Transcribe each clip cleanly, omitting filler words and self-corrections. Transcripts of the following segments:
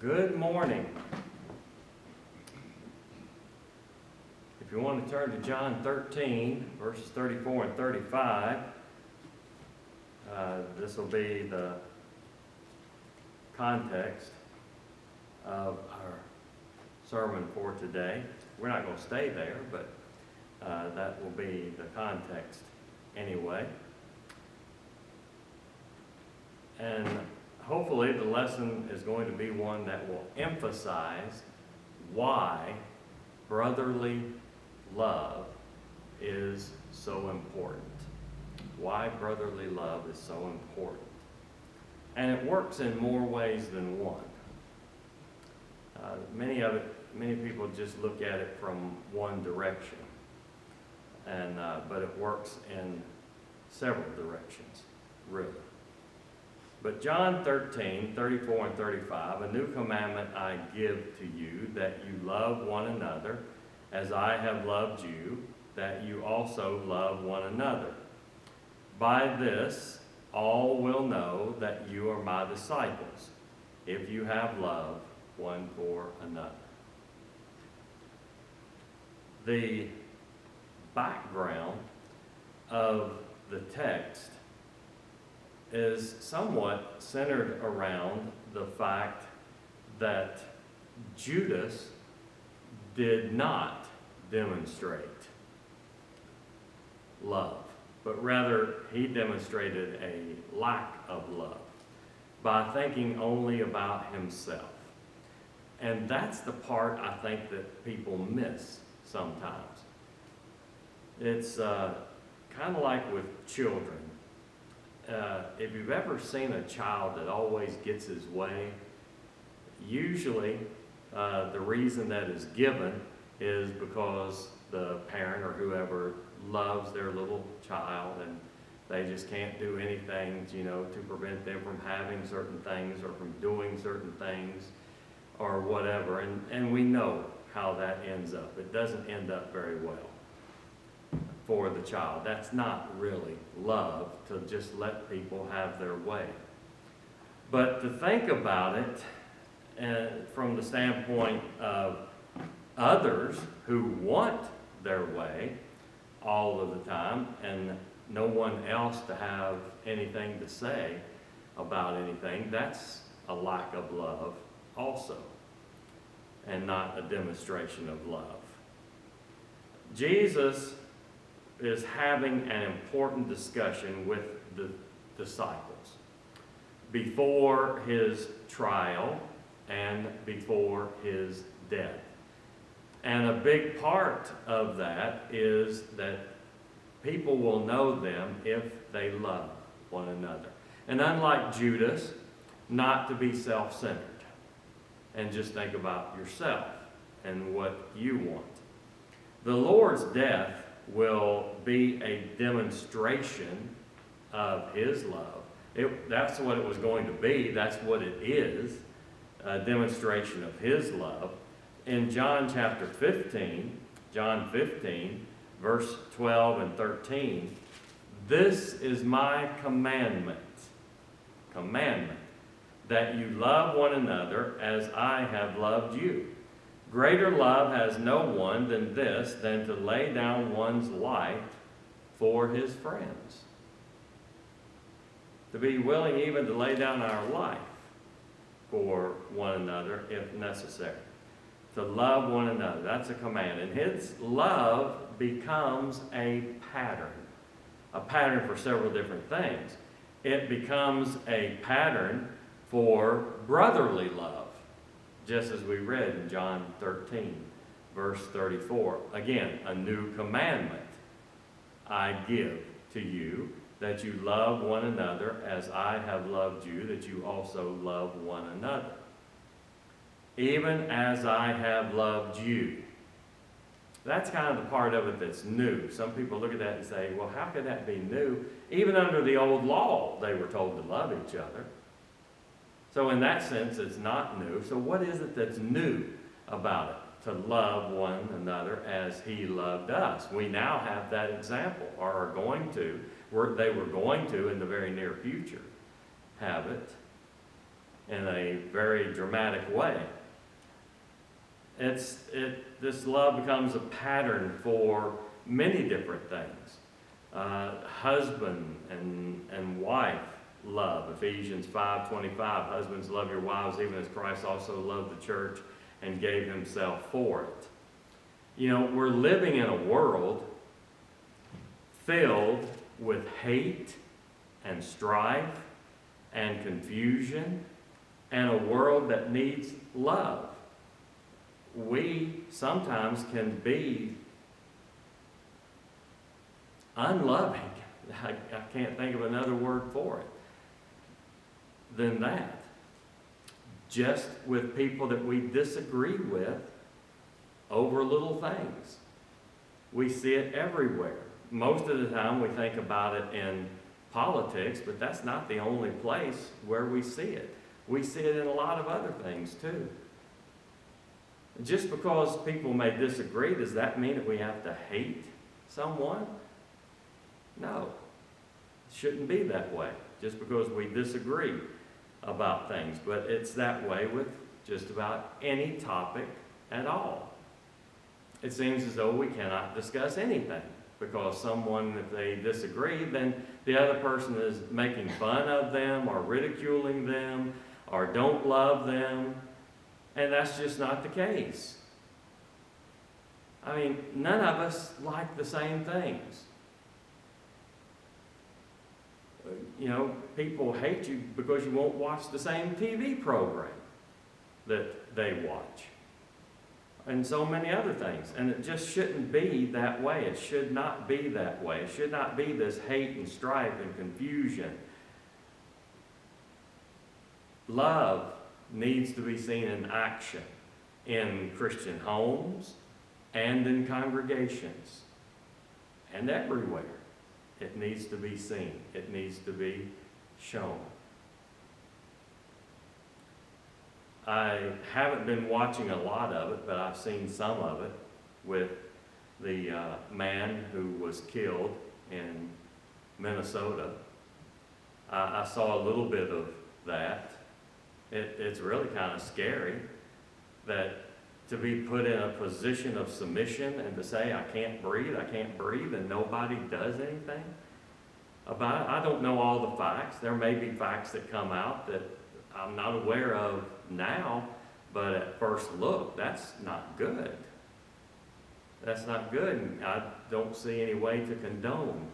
Good morning. If you want to turn to John 13, verses 34 and 35, this will be the context of our sermon for today. We're not going to stay there, but that will be the context anyway. And hopefully the lesson is going to be one that will emphasize why brotherly love is so important. Why brotherly love is so important. And it works in more ways than one. Many people just look at it from one direction. But it works in several directions, really. But John 13, 34 and 35, a new commandment I give to you, that you love one another as I have loved you, that you also love one another. By this, all will know that you are my disciples, if you have love one for another. The background of the text is somewhat centered around the fact that Judas did not demonstrate love, but rather he demonstrated a lack of love by thinking only about himself. And that's the part I think that people miss sometimes. It's kind of like with children. If you've ever seen a child that always gets his way, usually the reason that is given is because the parent or whoever loves their little child and they just can't do anything, to prevent them from having certain things or from doing certain things or whatever. And we know how that ends up. It doesn't end up very well for the child. That's not really love, to just let people have their way. But to think about it from the standpoint of others who want their way all of the time and no one else to have anything to say about anything, that's a lack of love also, and not a demonstration of love. Jesus is having an important discussion with the disciples before his trial and before his death. And a big part of that is that people will know them if they love one another. And unlike Judas, not to be self-centered and just think about yourself and what you want. The Lord's death will be a demonstration of his love. That's what it was going to be. That's what it is, a demonstration of his love. In John chapter 15, John 15, verse 12 and 13, this is my commandment, that you love one another as I have loved you. Greater love has no one than this, than to lay down one's life for his friends. To be willing even to lay down our life for one another if necessary. To love one another, that's a command. And his love becomes a pattern for several different things. It becomes a pattern for brotherly love, just as we read in John 13, verse 34. Again, a new commandment I give to you, that you love one another as I have loved you, that you also love one another. Even as I have loved you. That's kind of the part of it that's new. Some people look at that and say, well, how could that be new? Even under the old law, they were told to love each other. So in that sense, it's not new. So what is it that's new about it? To love one another as he loved us. We now have that example, or are going to. They were going to, in the very near future, have it. in a very dramatic way. This love becomes a pattern for many different things. Husband and wife love, Ephesians 5:25, husbands love your wives even as Christ also loved the church and gave himself for it. You know, we're living in a world filled with hate and strife and confusion, and a world that needs love. We sometimes can be unloving. I can't think of another word for it than that. Just with people that we disagree with over little things. We see it everywhere. Most of the time we think about it in politics, but that's not the only place where we see it. We see it in a lot of other things too. Just because people may disagree, does that mean that we have to hate someone? No. It shouldn't be that way, just because we disagree about things. But it's that way with just about any topic at all. It seems as though we cannot discuss anything, because someone, if they disagree, then the other person is making fun of them or ridiculing them or don't love them. And that's just not the case. I mean, none of us like the same things. You know, people hate you because you won't watch the same TV program that they watch. And so many other things. And it just shouldn't be that way. It should not be that way. It should not be this hate and strife and confusion. Love needs to be seen in action in Christian homes and in congregations and everywhere. It needs to be seen. It needs to be shown. I haven't been watching a lot of it, but I've seen some of it with the man who was killed in Minnesota. I saw a little bit of that. It's really kind of scary that to be put in a position of submission and to say, I can't breathe, and nobody does anything about it. I don't know all the facts. There may be facts that come out that I'm not aware of now, but at first look, that's not good. That's not good, and I don't see any way to condone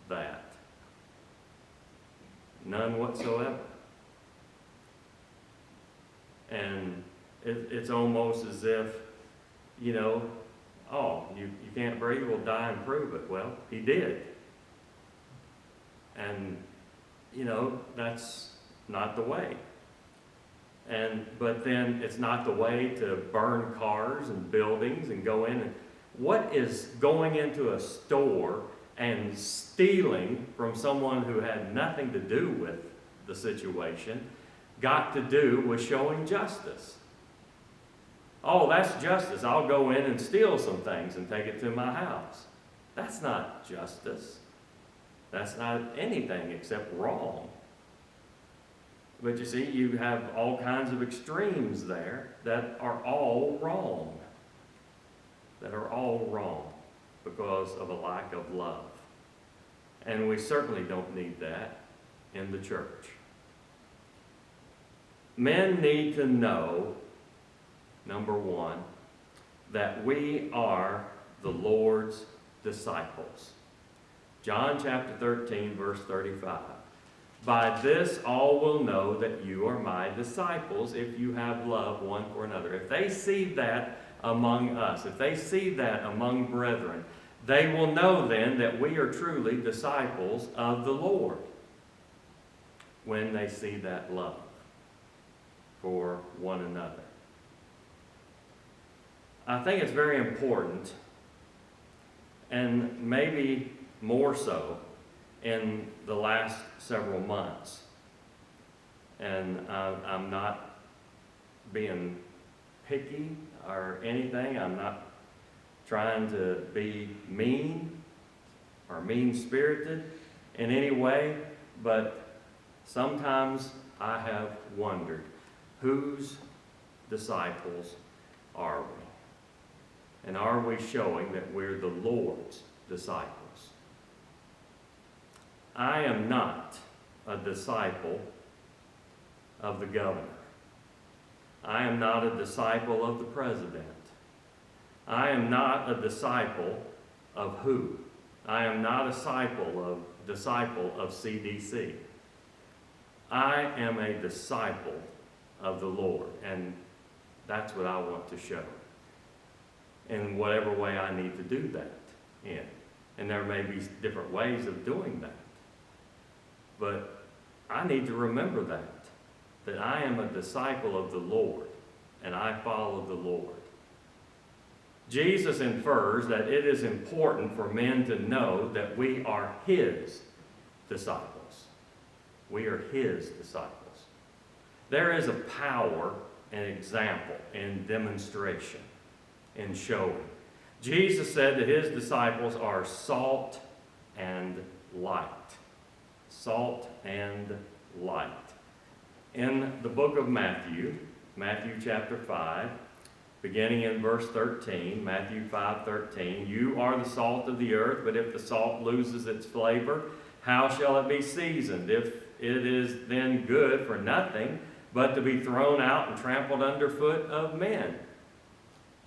that. None whatsoever. And it's almost as if, you know, oh, you can't breathe, well, die and prove it. Well, he did. And, you know, that's not the way. But then it's not the way to burn cars and buildings and go in. And what is going into a store and stealing from someone who had nothing to do with the situation got to do with showing justice? Oh, that's justice. I'll go in and steal some things and take it to my house. That's not justice. That's not anything except wrong. But you see, you have all kinds of extremes there that are all wrong. That are all wrong because of a lack of love. And we certainly don't need that in the church. Men need to know, number one, that we are the Lord's disciples. John chapter 13, verse 35. By this all will know that you are my disciples if you have love one for another. If they see that among us, if they see that among brethren, they will know then that we are truly disciples of the Lord when they see that love for one another. I think it's very important, and maybe more so in the last several months. And I'm not being picky or anything. I'm not trying to be mean or mean-spirited in any way, but sometimes I have wondered, Whose disciples are we? And are we showing that we're the Lord's disciples? I am not a disciple of the governor. I am not a disciple of the president. I am not a disciple of who? I am not a disciple of CDC. I am a disciple of the Lord, and that's what I want to show in whatever way I need to do that in. And there may be different ways of doing that. But I need to remember that I am a disciple of the Lord, and I follow the Lord. Jesus infers that it is important for men to know that we are His disciples. We are His disciples. There is a power and example in demonstration, in showing. Jesus said that His disciples are salt and light. Salt and light. In the book of Matthew chapter 5, beginning in verse 13, Matthew 5:13, you are the salt of the earth, but if the salt loses its flavor, how shall it be seasoned? If it is then good for nothing, but to be thrown out and trampled underfoot of men.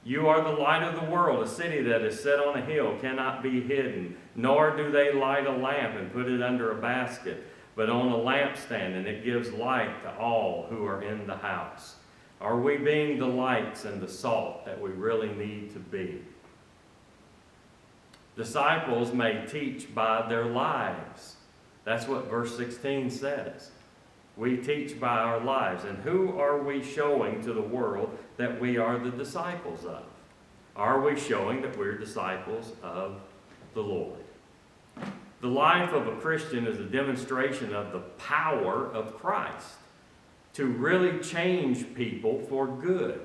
You are the light of the world. A city that is set on a hill cannot be hidden, nor do they light a lamp and put it under a basket, but on a lampstand, and it gives light to all who are in the house. Are we being the lights and the salt that we really need to be? Disciples may teach by their lives. That's what verse 16 says. We teach by our lives. And who are we showing to the world that we are the disciples of? Are we showing that we're disciples of the Lord? The life of a Christian is a demonstration of the power of Christ to really change people for good.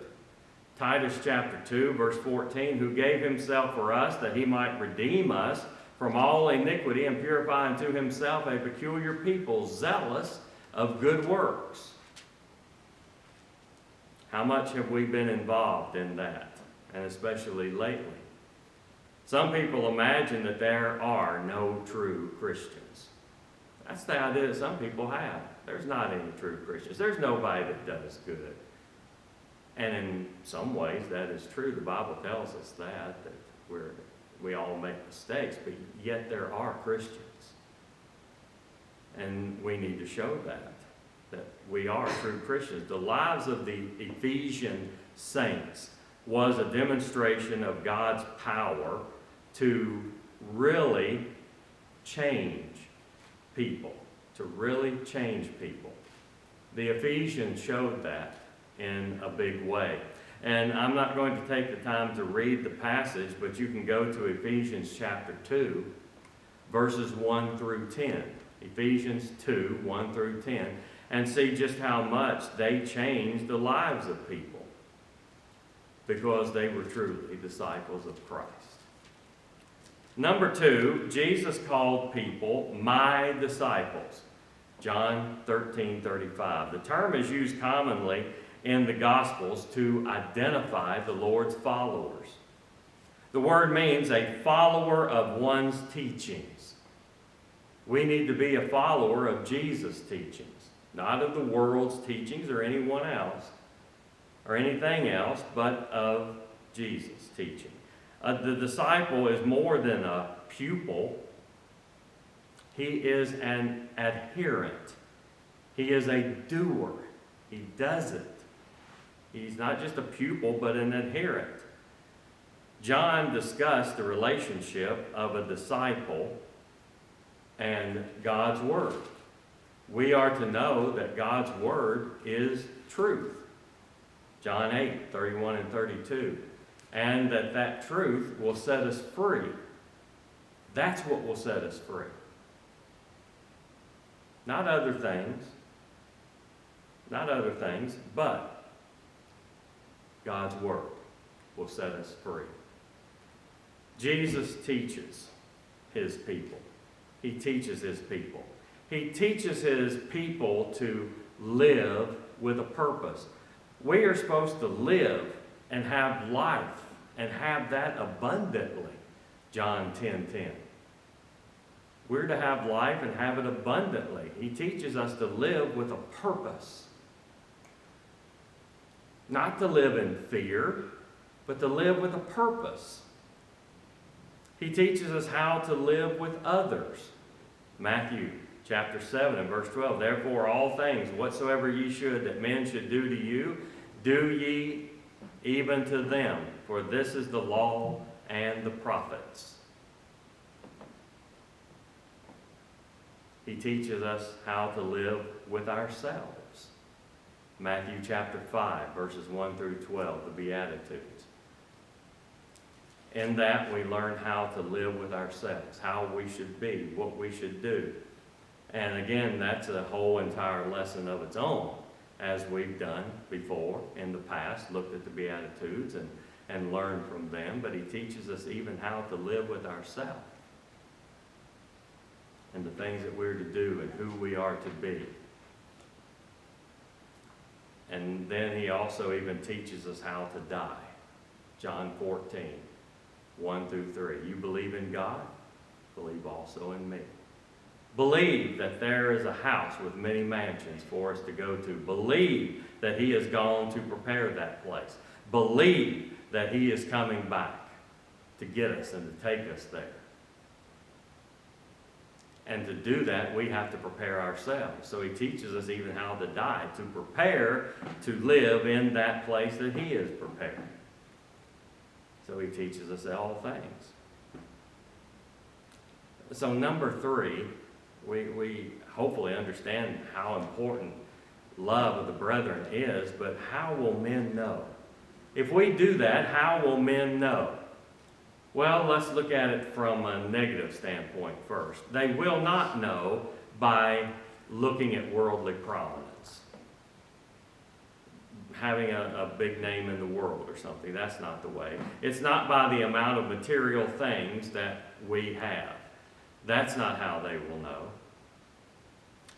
Titus chapter 2, verse 14, who gave Himself for us that He might redeem us from all iniquity and purify unto Himself a peculiar people, zealous of good works. How much have we been involved in that, and especially lately? Some people imagine that there are no true Christians. That's the idea that some people have. There's not any true Christians. There's nobody that does good. And in some ways that is true. The Bible tells us that we all make mistakes, but yet there are Christians. And we need to show that we are true Christians. The lives of the Ephesian saints was a demonstration of God's power to really change people, The Ephesians showed that in a big way. And I'm not going to take the time to read the passage, but you can go to Ephesians chapter 2, verses 1 through 10. Ephesians 2, 1 through 10, and see just how much they changed the lives of people because they were truly disciples of Christ. Number 2, Jesus called people my disciples. John 13:35. The term is used commonly in the Gospels to identify the Lord's followers. The word means a follower of one's teachings. We need to be a follower of Jesus' teachings, not of the world's teachings or anyone else or anything else, but of Jesus' teaching. The disciple is more than a pupil. He is an adherent. He is a doer. He does it. He's not just a pupil, but an adherent. John discussed the relationship of a disciple and God's Word. We are to know that God's Word is truth. John 8, 31 and 32. And that truth will set us free. That's what will set us free. Not other things, but God's Word will set us free. Jesus teaches His people. He teaches His people. He teaches His people to live with a purpose. We are supposed to live and have life and have that abundantly. John 10:10. We're to have life and have it abundantly. He teaches us to live with a purpose. Not to live in fear, but to live with a purpose. He teaches us how to live with others. Matthew chapter 7 and verse 12. Therefore all things whatsoever ye should that men should do to you, do ye even to them. For this is the law and the prophets. He teaches us how to live with ourselves. Matthew chapter 5 verses 1 through 12, the Beatitudes. In that we learn how to live with ourselves, how we should be, what we should do. And again, that's a whole entire lesson of its own, as we've done before in the past, looked at the Beatitudes and learned from them. But he teaches us even how to live with ourselves and the things that we're to do and who we are to be. And then he also even teaches us how to die. John 14. 1 through 3. You believe in God? Believe also in me. Believe that there is a house with many mansions for us to go to. Believe that he has gone to prepare that place. Believe that he is coming back to get us and to take us there. And to do that, we have to prepare ourselves. So he teaches us even how to die, to prepare to live in that place that he is prepared. So he teaches us all things. So number 3, we hopefully understand how important love of the brethren is, but how will men know? If we do that, how will men know? Well, let's look at it from a negative standpoint first. They will not know by looking at worldly prominence. Having a big name in the world or something. That's not the way. It's not by the amount of material things that we have. That's not how they will know.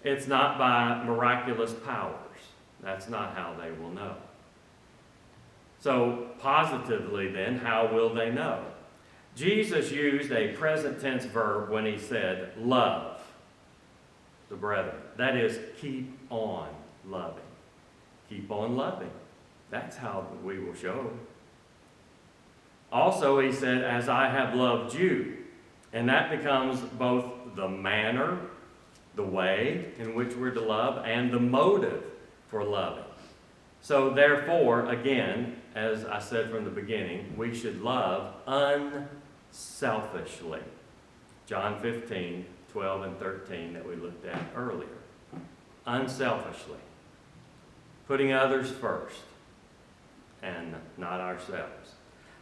It's not by miraculous powers. That's not how they will know. So, positively then, how will they know? Jesus used a present tense verb when he said, love the brethren. That is, keep on loving. Keep on loving. That's how we will show. Also, he said, as I have loved you. And that becomes both the manner, the way in which we're to love, and the motive for loving. So therefore, again, as I said from the beginning, we should love unselfishly. John 15, 12 and 13 that we looked at earlier. Unselfishly. Putting others first and not ourselves.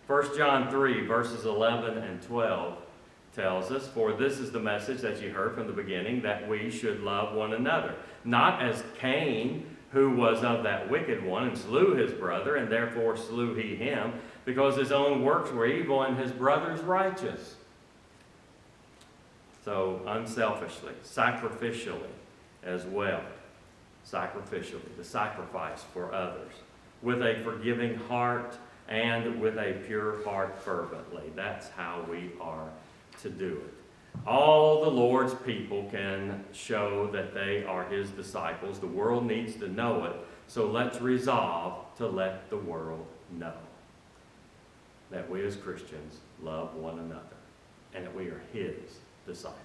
1 John 3, verses 11 and 12 tells us, for this is the message that you heard from the beginning, that we should love one another. Not as Cain, who was of that wicked one, and slew his brother, and therefore slew he him, because his own works were evil and his brother's righteous. So, unselfishly, sacrificially as well. Sacrificially, the sacrifice for others, with a forgiving heart and with a pure heart fervently. That's how we are to do it. All the Lord's people can show that they are his disciples. The world needs to know it, so let's resolve to let the world know that we as Christians love one another and that we are his disciples.